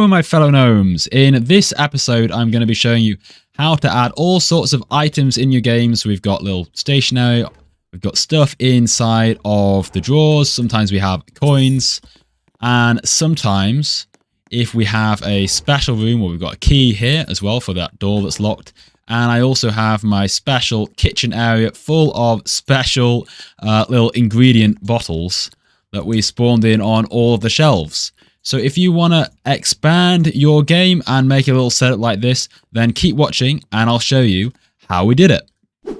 Hello my fellow gnomes. In this episode I'm going to be showing you how to add all sorts of items in your games. We've got little stationery, we've got stuff inside of the drawers, sometimes we have coins, and sometimes if we have a special room where we've got a key here as well for that door that's locked. And I also have my special kitchen area full of special little ingredient bottles that we spawned in on all of the shelves. So if you want to expand your game and make a little setup like this, then keep watching and I'll show you how we did it.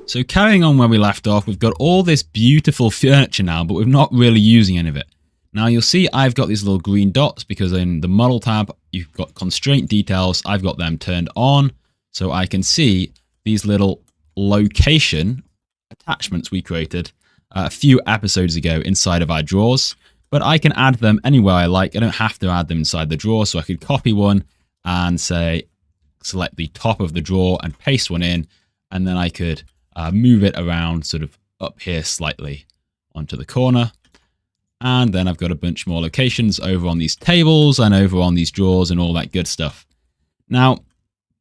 So carrying on where we left off, we've got all this beautiful furniture now, but we're not really using any of it. Now you'll see I've got these little green dots because in the model tab, you've got constraint details. I've got them turned on so I can see these little location attachments we created a few episodes ago inside of our drawers. But I can add them anywhere I like. I don't have to add them inside the drawer. So I could copy one and say, select the top of the drawer and paste one in. And then I could move it around sort of up here slightly onto the corner. And then I've got a bunch more locations over on these tables and over on these drawers and all that good stuff. Now,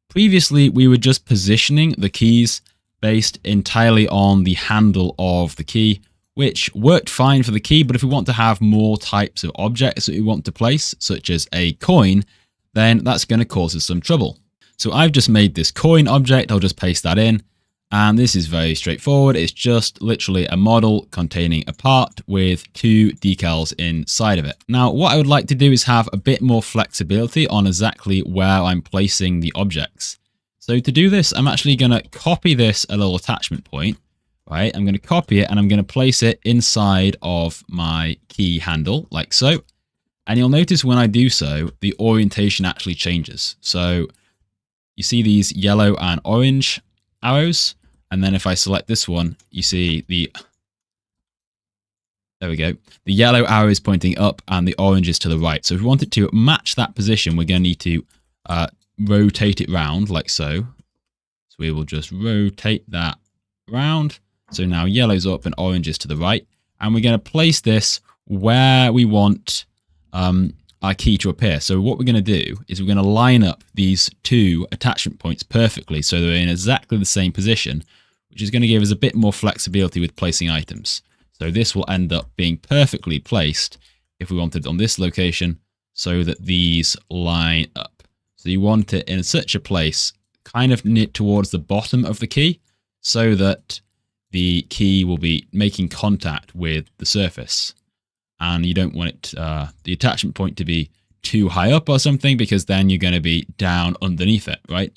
previously we were just positioning the keys based entirely on the handle of the key, which worked fine for the key, but if we want to have more types of objects that we want to place, such as a coin, then that's going to cause us some trouble. So I've just made this coin object, I'll just paste that in, and this is very straightforward. It's just literally a model containing a part with two decals inside of it. Now, what I would like to do is have a bit more flexibility on exactly where I'm placing the objects. So to do this, I'm actually going to copy this a little attachment point. Right, I'm going to copy it and I'm going to place it inside of my key handle like so. And you'll notice when I do so, the orientation actually changes. So you see these yellow and orange arrows. And then if I select this one, you see there we go. The yellow arrow is pointing up and the orange is to the right. So if we want it to match that position, we're going to need to rotate it round like so. So we will just rotate that round. So now yellow's up and orange is to the right. And we're going to place this where we want our key to appear. So what we're going to do is we're going to line up these two attachment points perfectly so they're in exactly the same position, which is going to give us a bit more flexibility with placing items. So this will end up being perfectly placed if we wanted on this location so that these line up. So you want it in such a place kind of near towards the bottom of the key so that the key will be making contact with the surface. And you don't want it, the attachment point to be too high up or something, because then you're going to be down underneath it, right?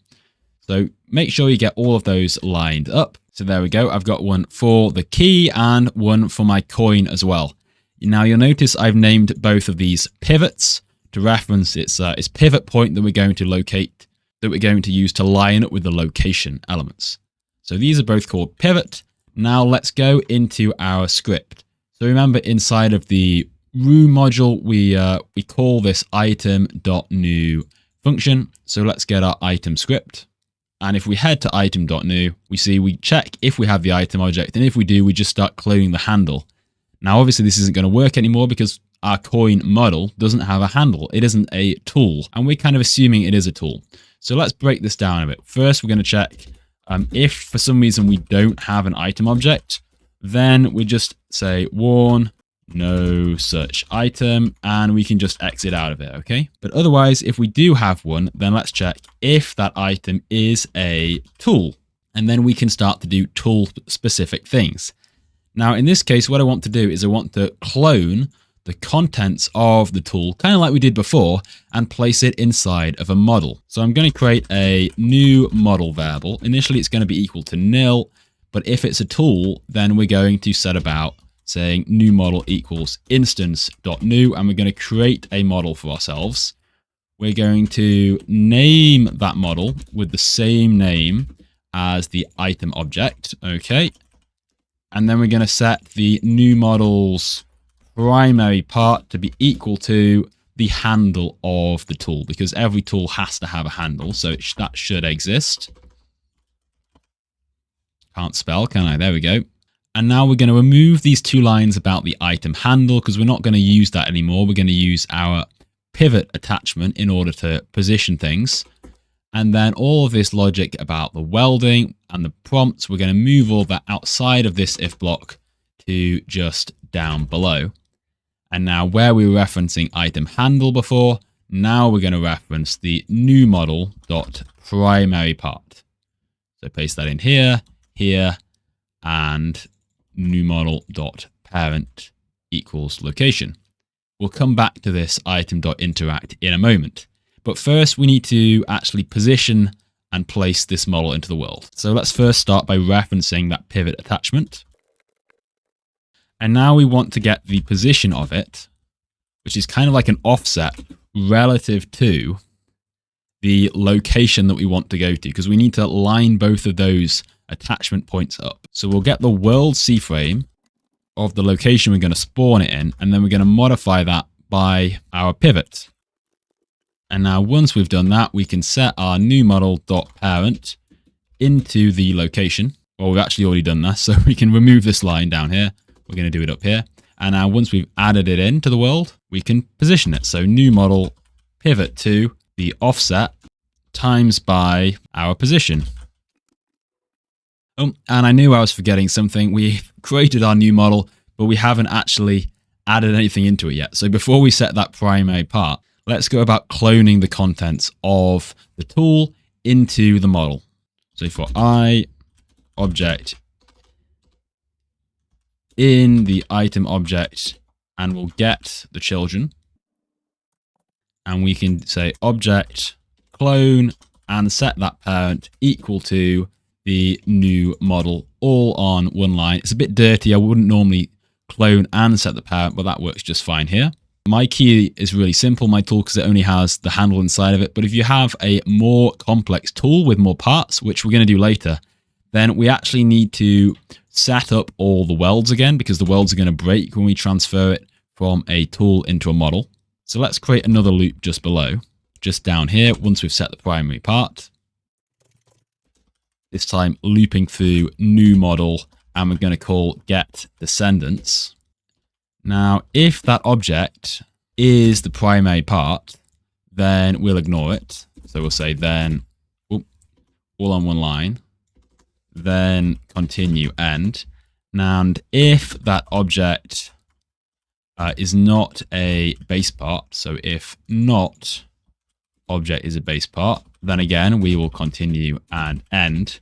So make sure you get all of those lined up. So there we go. I've got one for the key and one for my coin as well. Now you'll notice I've named both of these pivots to reference its pivot point that we're going to locate, that we're going to use to line up with the location elements. So these are both called pivot. Now let's go into our script. So remember inside of the room module, we call this item.new function. So let's get our item script. And if we head to item.new, we check if we have the item object. And if we do, we just start cloning the handle. Now, obviously this isn't going to work anymore because our coin model doesn't have a handle. It isn't a tool. And we're kind of assuming it is a tool. So let's break this down a bit. First, we're going to check if for some reason we don't have an item object, then we just say warn, no such item, and we can just exit out of it, okay? But otherwise, if we do have one, then let's check if that item is a tool, and then we can start to do tool-specific things. Now, in this case, what I want to do is I want to clone the contents of the tool, kind of like we did before, and place it inside of a model. So I'm going to create a new model variable. Initially, it's going to be equal to nil, but if it's a tool, then we're going to set about saying new model equals instance.new, and we're going to create a model for ourselves. We're going to name that model with the same name as the item object, okay? And then we're going to set the new model's primary part to be equal to the handle of the tool, because every tool has to have a handle, so that should exist. Can't spell, can I? There we go. And now we're going to remove these two lines about the item handle because we're not going to use that anymore. We're going to use our pivot attachment in order to position things. And then all of this logic about the welding and the prompts, we're going to move all that outside of this if block to just down below. And now where we were referencing item handle before, now we're going to reference the new model dot primary part. So paste that in here, here, and new model dot parent equals location. We'll come back to this item.interact in a moment. But first we need to actually position and place this model into the world. So let's first start by referencing that pivot attachment. And now we want to get the position of it, which is kind of like an offset relative to the location that we want to go to, because we need to line both of those attachment points up. So we'll get the world C-frame of the location we're going to spawn it in, and then we're going to modify that by our pivot. And now once we've done that, we can set our new model.parent into the location. Well, we've actually already done that, so we can remove this line down here. We're going to do it up here. And now once we've added it into the world, we can position it. So new model pivot to the offset times by our position. Oh, and I knew I was forgetting something. We created our new model, but we haven't actually added anything into it yet. So before we set that primary part, let's go about cloning the contents of the tool into the model. So for I object in the item object, and we'll get the children. And we can say object clone and set that parent equal to the new model all on one line. It's a bit dirty. I wouldn't normally clone and set the parent, but that works just fine here. My key is really simple, my tool, because it only has the handle inside of it. But if you have a more complex tool with more parts, which we're going to do later, then we actually need to set up all the welds again, because the welds are going to break when we transfer it from a tool into a model. So let's create another loop just below, just down here, once we've set the primary part. This time looping through new model, and we're going to call get descendants. Now, if that object is the primary part, then we'll ignore it. So we'll say then, all on one line, then continue end. And if that object is not a base part, so if not object is a base part, then again, we will continue and end.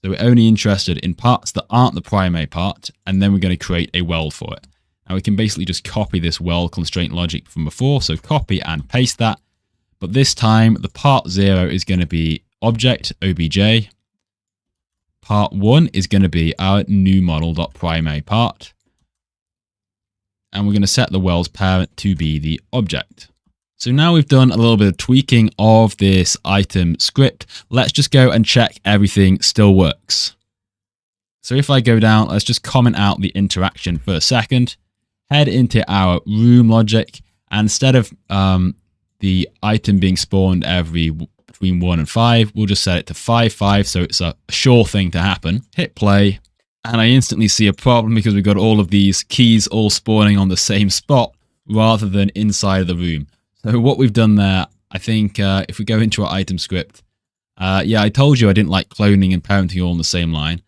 So we're only interested in parts that aren't the primary part, and then we're going to create a weld for it. Now we can basically just copy this weld constraint logic from before, so copy and paste that. But this time, the part 0 is going to be object obj. Part 1 is going to be our new model.primary part. And we're going to set the weld's parent to be the object. So now we've done a little bit of tweaking of this item script. Let's just go and check everything still works. So if I go down, let's just comment out the interaction for a second. Head into our room logic, and instead of the item being spawned every between 1 and 5, we'll just set it to 5, 5, so it's a sure thing to happen. Hit play, and I instantly see a problem because we've got all of these keys all spawning on the same spot rather than inside of the room. So what we've done there, I think if we go into our item script, yeah, I told you I didn't like cloning and parenting all on the same line.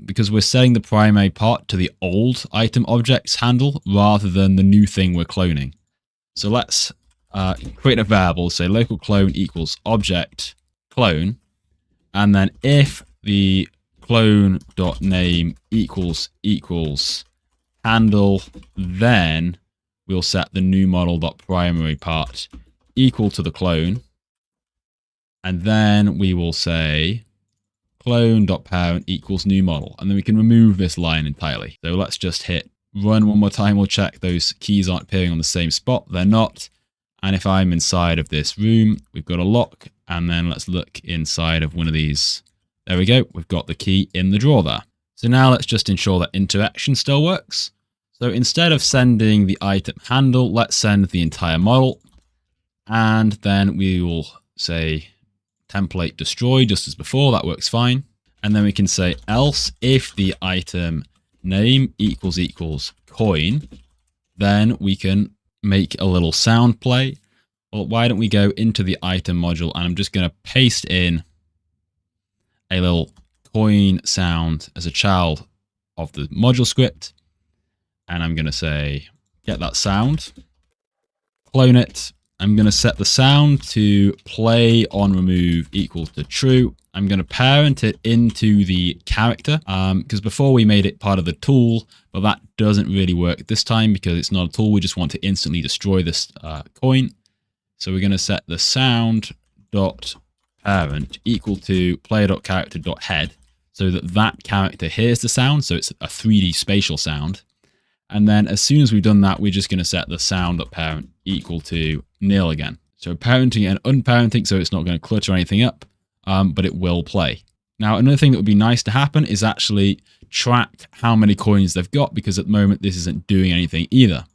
Because we're setting the primary part to the old item objects handle rather than the new thing we're cloning. So let's create a variable, say local clone equals object clone, and then if the clone.name equals handle, then we'll set the new model.primary part equal to the clone, and then we will say clone.parent equals new model, and then we can remove this line entirely. So let's just hit run one more time. We'll check those keys aren't appearing on the same spot. They're not. And if I'm inside of this room, we've got a lock, and then let's look inside of one of these. There we go. We've got the key in the drawer there. So now let's just ensure that interaction still works. So instead of sending the item handle, let's send the entire model, and then we will say template destroy just as before. That works fine. And then we can say else if the item name equals coin, then we can make a little sound play. Well, why don't we go into the item module, and I'm just going to paste in a little coin sound as a child of the module script. And I'm going to say, get that sound, clone it. I'm going to set the sound to play on remove equal to true. I'm going to parent it into the character because before we made it part of the tool, but that doesn't really work this time because it's not a tool. We just want to instantly destroy this coin. So we're going to set the sound dot parent equal to player.character.head so that that character hears the sound. So it's a 3D spatial sound. And then as soon as we've done that, we're just going to set the sound.parent equal to nil again. So parenting and unparenting, so it's not going to clutter anything up, but it will play. Now, another thing that would be nice to happen is actually track how many coins they've got, because at the moment this isn't doing anything either.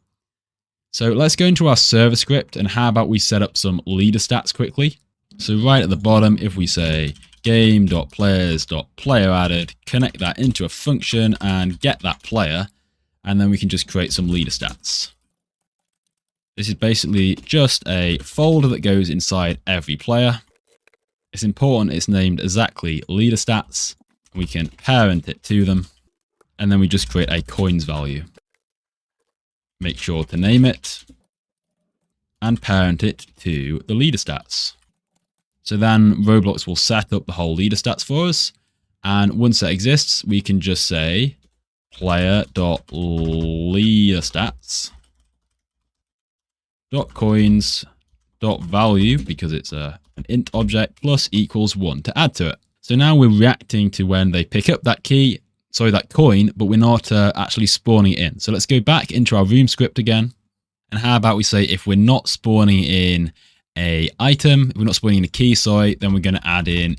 So let's go into our server script, and how about we set up some leader stats quickly. So right at the bottom, if we say game.players.player added, connect that into a function and get that player, and then we can just create some leader stats. This is basically just a folder that goes inside every player. It's important it's named exactly leader stats. We can parent it to them, and then we just create a coins value. Make sure to name it and parent it to the leader stats. So then Roblox will set up the whole leader stats for us. And once that exists, we can just say player.leaderstats.coins.value, because it's an int object, plus equals 1 to add to it. So now we're reacting to when they pick up that key, sorry, that coin, but we're not actually spawning it in. So let's go back into our room script again. And how about we say if we're not spawning in a item, if we're not spawning in a key, sorry, then we're going to add in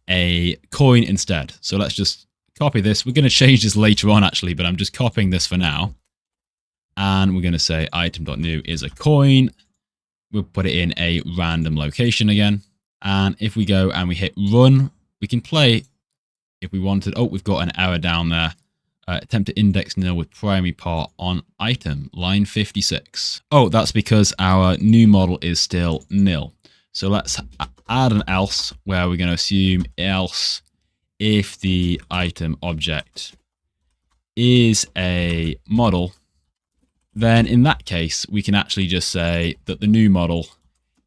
a coin instead. So let's just copy this. We're going to change this later on actually, but I'm just copying this for now. And we're going to say item.new is a coin. We'll put it in a random location again. And if we go and we hit run, we can play if we wanted. Oh, we've got an error down there. Attempt to index nil with primary part on item, line 56. Oh, that's because our new model is still nil. So let's add an else where we're going to assume else if the item object is a model, then in that case, we can actually just say that the new model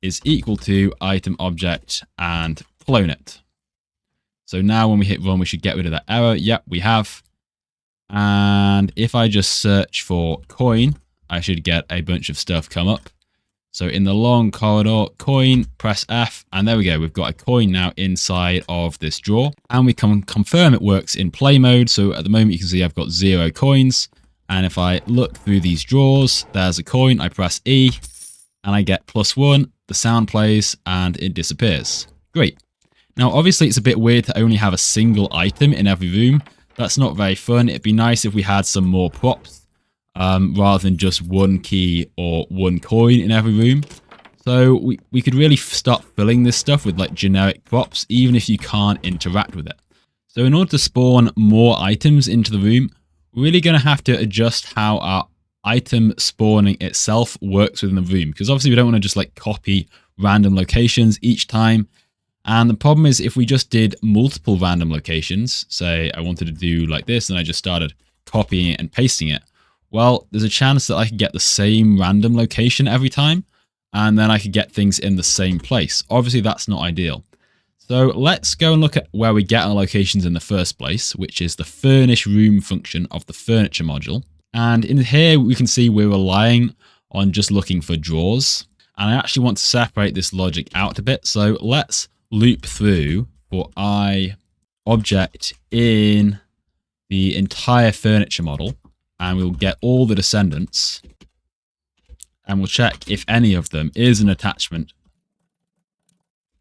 is equal to item object and clone it. So now when we hit run, we should get rid of that error. Yep, we have. And if I just search for coin, I should get a bunch of stuff come up. So in the long corridor, coin, press F, and there we go. We've got a coin now inside of this drawer, and we can confirm it works in play mode. So at the moment, you can see I've got 0 coins. And if I look through these drawers, there's a coin. I press E, and I get +1. The sound plays, and it disappears. Great. Now, obviously, it's a bit weird to only have a single item in every room. That's not very fun. It'd be nice if we had some more props. Rather than just one key or one coin in every room. So we could really start filling this stuff with like generic props, even if you can't interact with it. So in order to spawn more items into the room, we're really going to have to adjust how our item spawning itself works within the room. Because obviously we don't want to just like copy random locations each time. And the problem is if we just did multiple random locations, say I wanted to do like this and I just started copying it and pasting it, well, there's a chance that I could get the same random location every time, and then I could get things in the same place. Obviously, that's not ideal. So let's go and look at where we get our locations in the first place, which is the furnish room function of the furniture module. And in here, we can see we're relying on just looking for drawers. And I actually want to separate this logic out a bit. So let's loop through for I object in the entire furniture model. And we'll get all the descendants, and we'll check if any of them is an attachment,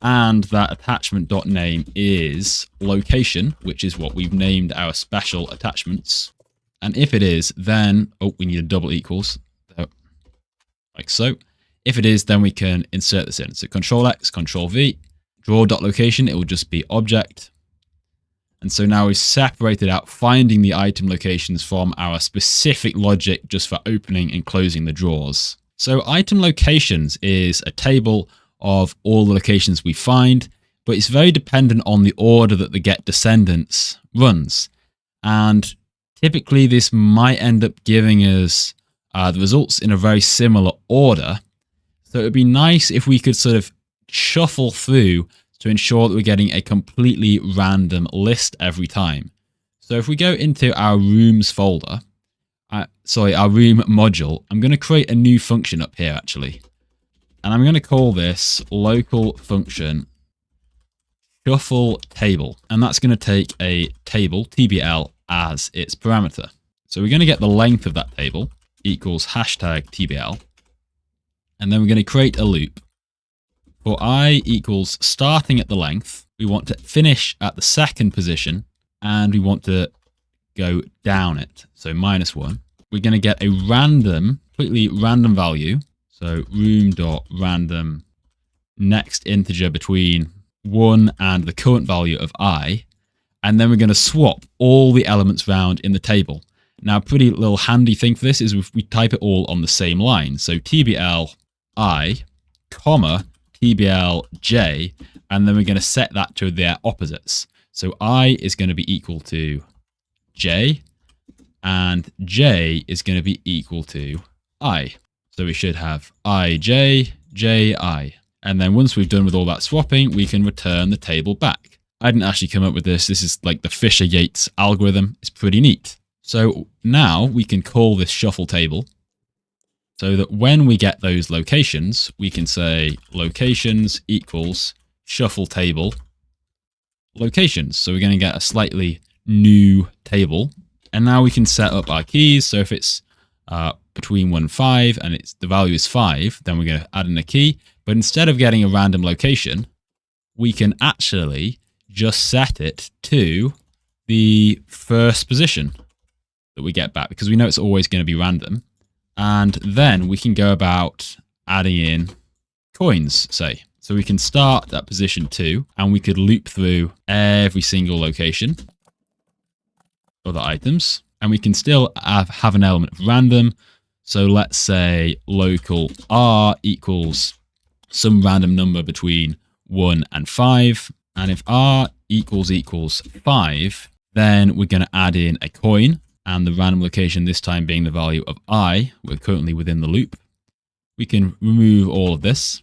and that attachment.name is location, which is what we've named our special attachments. And if it is, then, oh, we need a double equals, like so. If it is, then we can insert this in. So Control-X, Control-V, draw.location, it will just be object. And so now we've separated out finding the item locations from our specific logic just for opening and closing the drawers. So item locations is a table of all the locations we find, but it's very dependent on the order that the get descendants runs. And typically this might end up giving us the results in a very similar order. So it would be nice if we could sort of shuffle through to ensure that we're getting a completely random list every time. So if we go into our rooms folder, our room module, I'm going to create a new function up here actually. And I'm going to call this local function shuffle table. And that's going to take a table, TBL, as its parameter. So we're going to get the length of that table equals hashtag TBL. And then we're going to create a loop. For I equals starting at the length, we want to finish at the second position, and we want to go down it. So -1. We're going to get a random, completely random value. So room.random next integer between 1 and the current value of I. And then we're going to swap all the elements round in the table. Now, a pretty little handy thing for this is if we type it all on the same line. So TBL I, comma, TBL J, and then we're going to set that to their opposites. So I is going to be equal to J, and J is going to be equal to I. So we should have IJ, JI. And then once we've done with all that swapping, we can return the table back. I didn't actually come up with this. This is like the Fisher-Yates algorithm. It's pretty neat. So now we can call this shuffle table so that when we get those locations, we can say locations equals shuffle table locations. So we're going to get a slightly new table. And now we can set up our keys. So if it's between 1 and 5 and the value is 5, then we're going to add in a key. But instead of getting a random location, we can actually just set it to the first position that we get back, because we know it's always going to be random. And then we can go about adding in coins, say. So we can start at position 2, and we could loop through every single location, other items, and we can still have an element of random. So let's say local R equals some random number between 1 and 5. And if R equals 5, then we're going to add in a coin, and the random location this time being the value of I. We're currently within the loop. We can remove all of this.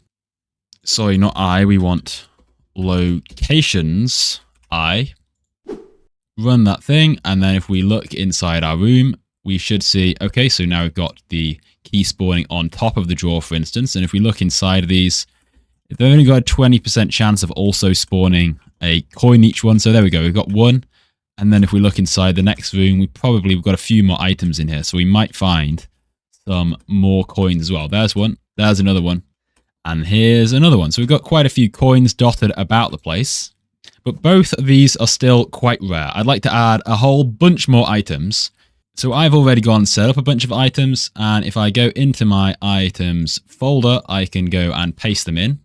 Sorry, not I. We want locations I. Run that thing, and then if we look inside our room, we should see, okay, so now we've got the key spawning on top of the drawer, for instance. And if we look inside of these, they've only got a 20% chance of also spawning a coin each one. So there we go. We've got 1. And then if we look inside the next room, we've got a few more items in here. So we might find some more coins as well. There's one. There's another one. And here's another one. So we've got quite a few coins dotted about the place. But both of these are still quite rare. I'd like to add a whole bunch more items. So I've already gone and set up a bunch of items. And if I go into my items folder, I can go and paste them in.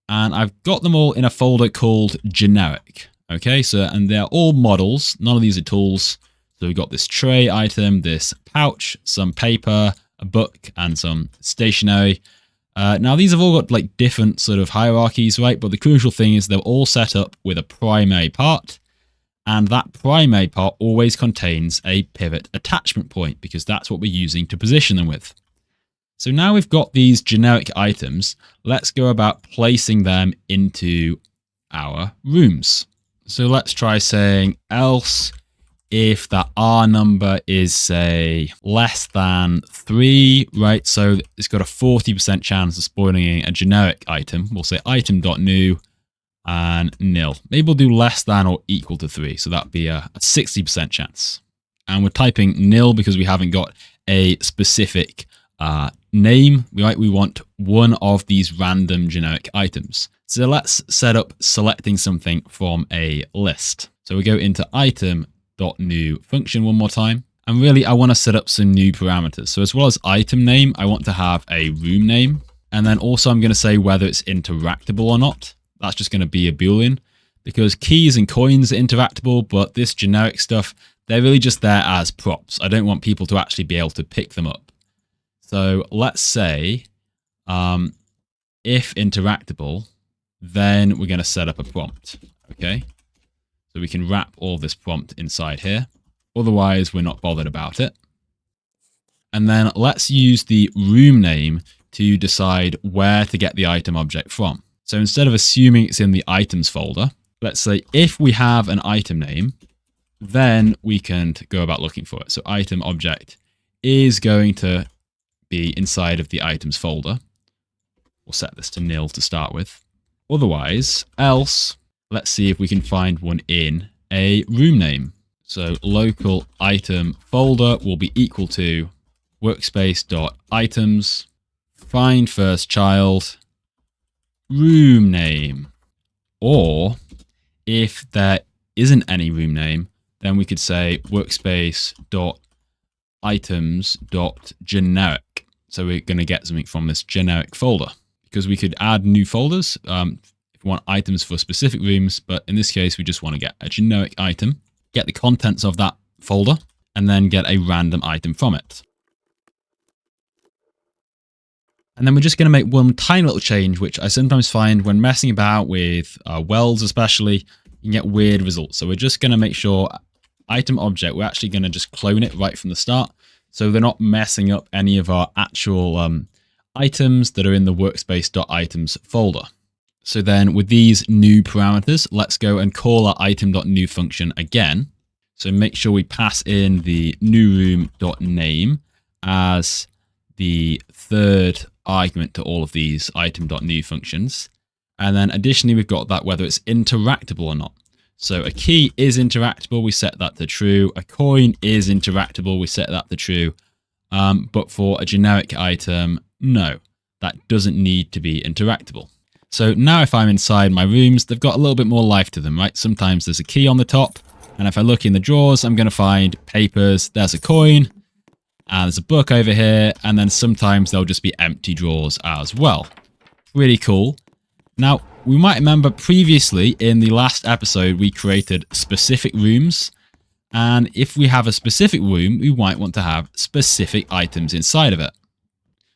And I've got them all in a folder called generic. Okay, and they're all models. None of these are tools. So we've got this tray item, this pouch, some paper, a book, and some stationery. Now, these have all got like different sort of hierarchies, right? But the crucial thing is they're all set up with a primary part. And that primary part always contains a pivot attachment point, because that's what we're using to position them with. So now we've got these generic items. Let's go about placing them into our rooms. So let's try saying else if that R number is, say, less than 3, right? So it's got a 40% chance of spawning a generic item. We'll say item.new and nil. Maybe we'll do less than or equal to 3. So that'd be a 60% chance. And we're typing nil because we haven't got a specific name, right? We want one of these random generic items. So let's set up selecting something from a list. So we go into item.new function one more time. And really, I want to set up some new parameters. So as well as item name, I want to have a room name. And then also I'm going to say whether it's interactable or not. That's just going to be a Boolean, because keys and coins are interactable, but this generic stuff, they're really just there as props. I don't want people to actually be able to pick them up. So let's say if interactable, then we're going to set up a prompt. Okay. So we can wrap all this prompt inside here. Otherwise, we're not bothered about it. And then let's use the room name to decide where to get the item object from. So instead of assuming it's in the items folder, let's say if we have an item name, then we can go about looking for it. So item object is going to be inside of the items folder. We'll set this to nil to start with. Otherwise, else, let's see if we can find one in a room name. So local item folder will be equal to workspace.items, find first child, room name. Or if there isn't any room name, then we could say workspace.items.generic. So we're going to get something from this generic folder, because we could add new folders if we want items for specific rooms. But in this case, we just want to get a generic item, get the contents of that folder, and then get a random item from it. And then we're just going to make one tiny little change, which I sometimes find when messing about with welds especially, you can get weird results. So we're just going to make sure item object, we're actually going to just clone it right from the start. So they're not messing up any of our actual items that are in the workspace.items folder. So then with these new parameters, let's go and call our item.new function again. So make sure we pass in the newroom.name as the third argument to all of these item.new functions. And then additionally, we've got that whether it's interactable or not. So a key is interactable, we set that to true. A coin is interactable, we set that to true. But for a generic item, no, that doesn't need to be interactable. So now if I'm inside my rooms, they've got a little bit more life to them, right? Sometimes there's a key on the top, and if I look in the drawers, I'm going to find papers, there's a coin, and there's a book over here, and then sometimes there'll just be empty drawers as well. Really cool. Now, we might remember previously in the last episode, we created specific rooms. And if we have a specific room, we might want to have specific items inside of it.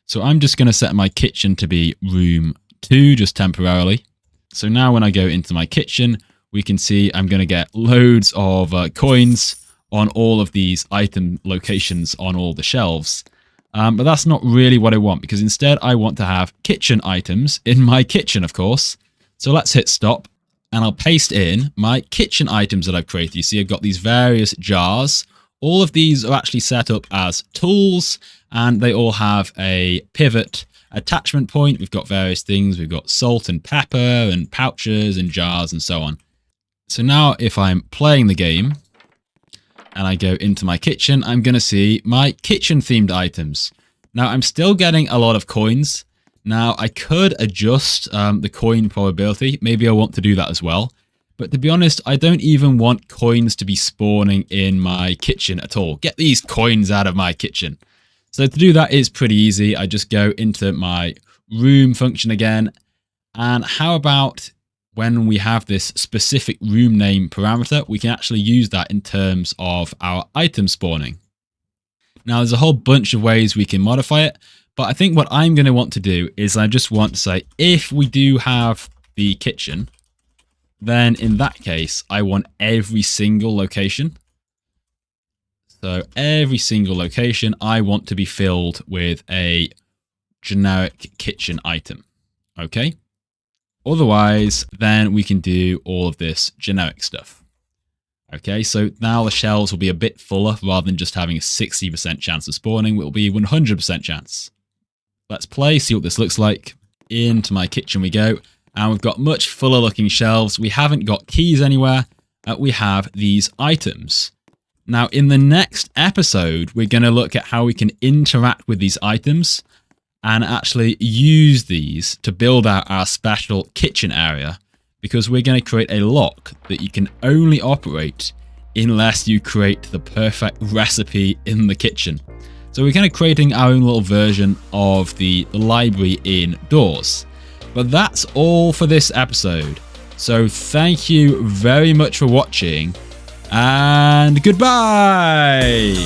So I'm just going to set my kitchen to be room 2, just temporarily. So now when I go into my kitchen, we can see I'm going to get loads of coins on all of these item locations on all the shelves. But that's not really what I want, because instead I want to have kitchen items in my kitchen, of course. So let's hit stop, and I'll paste in my kitchen items that I've created. You see I've got these various jars. All of these are actually set up as tools, and they all have a pivot attachment point. We've got various things. We've got salt and pepper and pouches and jars and so on. So now if I'm playing the game, and I go into my kitchen, I'm going to see my kitchen themed items. Now I'm still getting a lot of coins. Now I could adjust the coin probability. Maybe I want to do that as well. But to be honest, I don't even want coins to be spawning in my kitchen at all. Get these coins out of my kitchen. So to do that is pretty easy. I just go into my room function again. And how about when we have this specific room name parameter, we can actually use that in terms of our item spawning. Now, there's a whole bunch of ways we can modify it, but I think what I'm going to want to do is I just want to say, if we do have the kitchen, then in that case, I want every single location. So every single location, I want to be filled with a generic kitchen item. Okay. Otherwise, then we can do all of this generic stuff. Okay, so now the shelves will be a bit fuller. Rather than just having a 60% chance of spawning, it will be 100% chance. Let's play, see what this looks like. Into my kitchen we go. And we've got much fuller looking shelves. We haven't got keys anywhere. We have these items. Now, in the next episode, we're going to look at how we can interact with these items and actually use these to build out our special kitchen area, because we're going to create a lock that you can only operate unless you create the perfect recipe in the kitchen. So we're kind of creating our own little version of the library indoors. But that's all for this episode. So thank you very much for watching, and goodbye!